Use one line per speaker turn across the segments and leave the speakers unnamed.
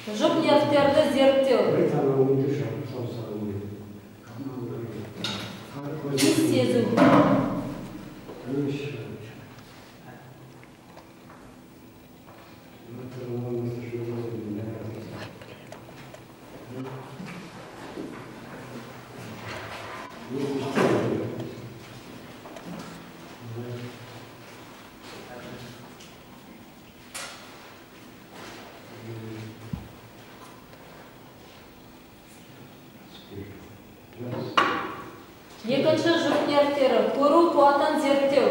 Жұп нервтерді зерттеу. Хис сезу. Екінші жұп нервтері көру қуатын зерттеу.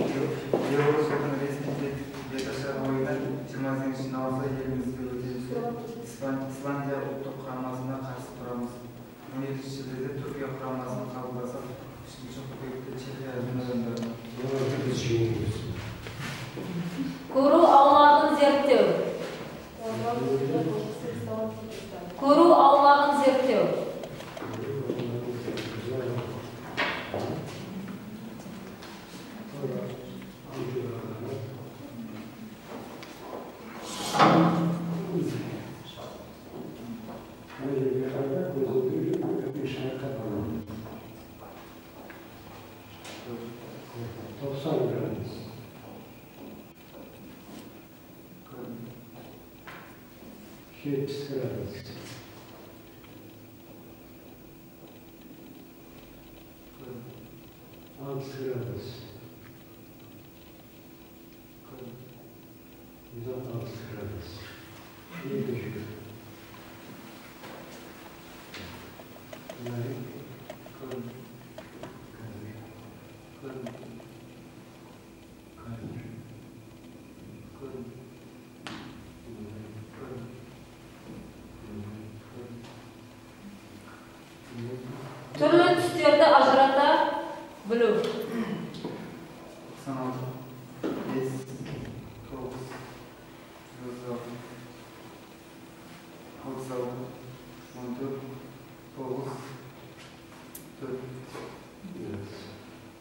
Еуропаның ресми беташар ойындар 20 наурызда елімізде өтеді. Исландия ұлттық құрамасына қарсы тұрамыз. 17 шілдеде Түркия құрамасын қабылдасақ, 3 қыркүйекте Чехиямен ойындады.
Көру аумағын зерттеу. Көру аумағын зерттеу. Түрлі түстерді ажырата білу.
96, 5, 9, 36, 14, 9, 4.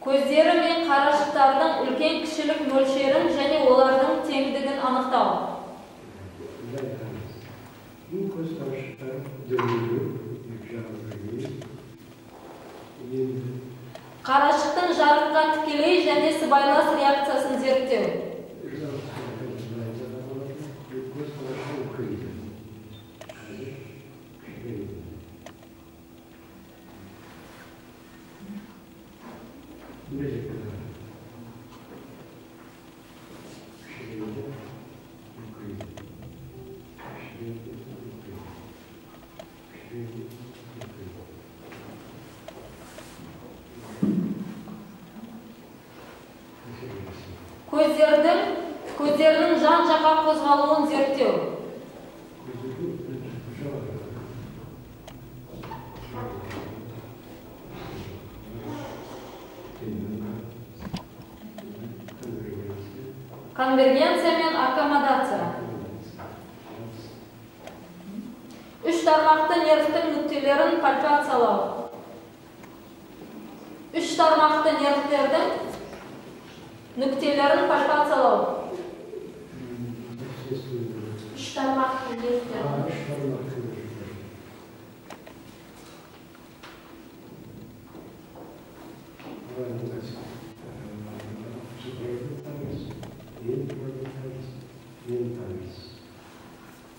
Көздері мен қарашықтардың үлкен кішілік мөлшерін және олардың теңдігін анықтау. Қарашықтың жарыққа тікелей және сыбайлас реакциясын зерттеу. Көздердің жан-жаққа қозғалуын зерттеу. Конвергенция мен аккомодация. Үш тармақты нервтің нүктелерін пальпациялау. Үш тармақты нервтердің нүктелерін пальпациялау. Үш тармақты нервтердің.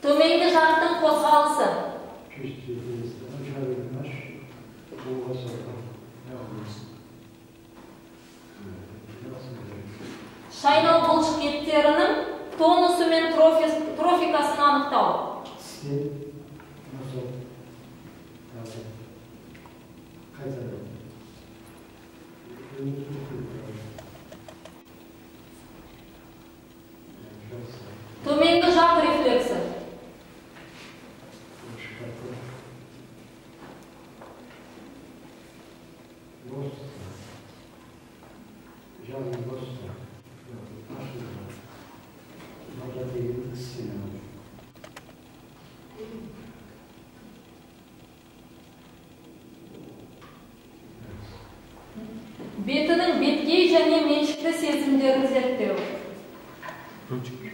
Төменгі жақтың қозғалысы. Шайнау бұлшықеттерінің тонусы мен трофикасын анықтау. Төменгі жақ рефлексі. Бетінің беткей және меншікті сезімдерін зерттеу.
Thank you.